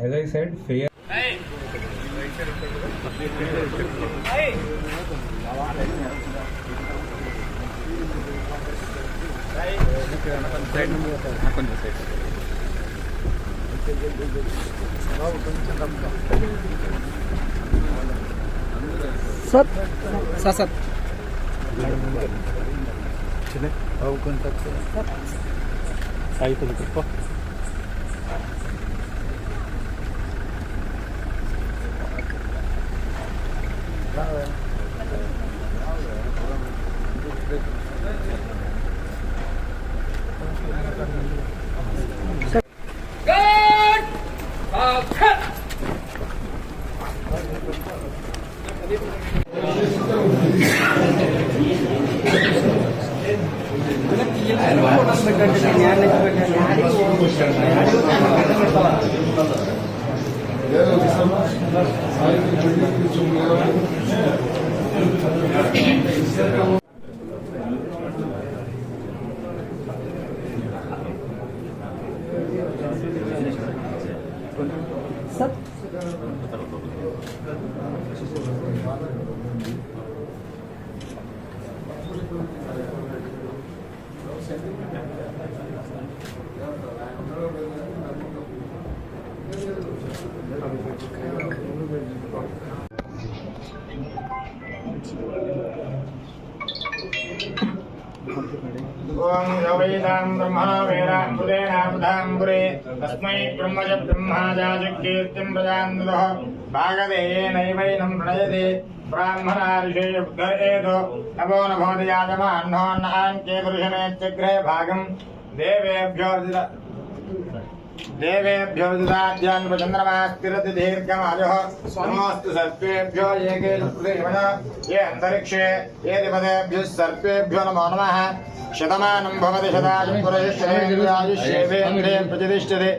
as I said, fair. Sir sir sir चले आओ contact side पे देखो ओम यवैदां ब्रह्मणो वेदाम्बुरेणाबुधाम्बुरे तस्मै ब्रह्मज ब्रह्माजाजकीर्तिं प्रजान्दुः भागधेयेनैवैनं प्रणयते ब्राह्मणार्षे बुद्धयेतो नभो नभोदयाजमान्नोन्नहान्केतुर्षमेत्यग्रे भागं देवेभ्यो दिदाद्यान्वचन्द्रमास्तिरति दीर्घमायुः नमोऽस्तु सर्पेभ्यो ये ये अन्तरिक्षे ये दिपदेभ्यः सर्पेभ्यो नमो नमः शतमानं भवति शतायुः पुरुषेन्द्रियायुष्येवेन्द्रिये प्रतिष्ठते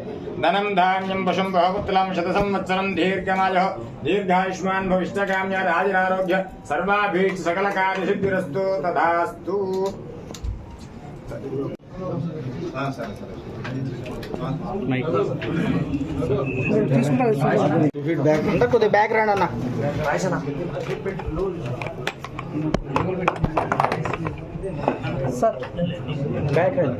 धनं धान्यं पशुं बहुपुत्रं शतसंवत्सरं दीर्घमायुः दीर्घायुष्मान् भविष्यकाम्य राजिरारोग्य सर्वाभीष्ट सकलकार्यसिद्धिरस्तु तथास्तु। ఫీడ్బ్యాక్ అంటే కొద్దిగా బ్యాక్గ్రౌండ్ అన్న సార్ బ్యాక్గ్రౌండ్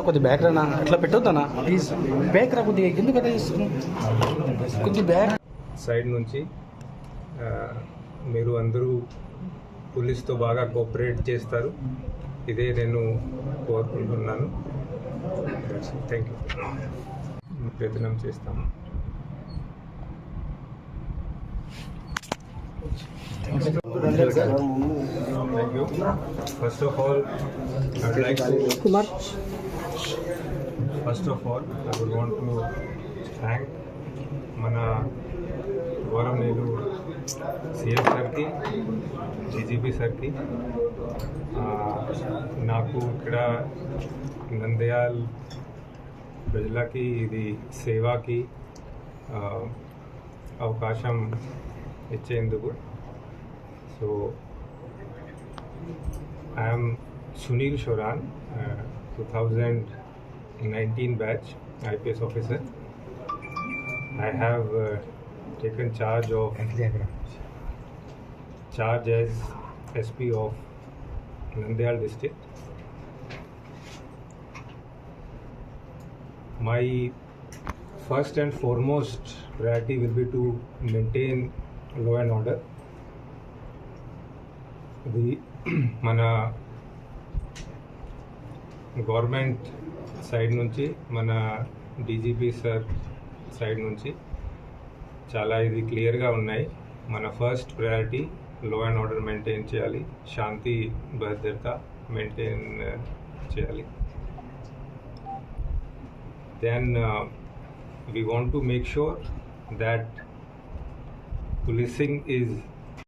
కొద్దిగా బ్యాక్గ్రౌండ్ అట్లా పెట్టొద్దన్నా ప్లీజ్ బ్యాక్ రా కొద్దిగా ఎందుకు అట్లా కొద్దిగా బ్యాక్ సైడ్ నుంచి మీరు అందరూ పోలీస్తో బాగా కోఆపరేట్ చేస్తారు, ఇదే నేను కోరుకుంటున్నాను. Thank you. ప్రయత్నం చేస్తాము. Thank you. First of all, I would like to I would want to thank mana గౌరవనీయులు సిఎం సార్కి, డీజీపీ సార్కి, నాకు ఇక్కడ నంద్యాల్ ప్రజలకి ఇది సేవాకి అవకాశం ఇచ్చేందుకు. So I'm Sunil Shoran, 2019 batch IPS officer. I have taken charge as SP of Nandyal district. My first and foremost priority will be to maintain law and order. మన గవర్నమెంట్ సైడ్ నుంచి, మన డీజీపీ సార్ సైడ్ నుంచి చాలా ఇది క్లియర్గా ఉన్నాయి. మన first priority law and order maintain చేయాలి, శాంతి భద్రత మెయింటైన్ చేయాలి. Then we want to make sure that policing is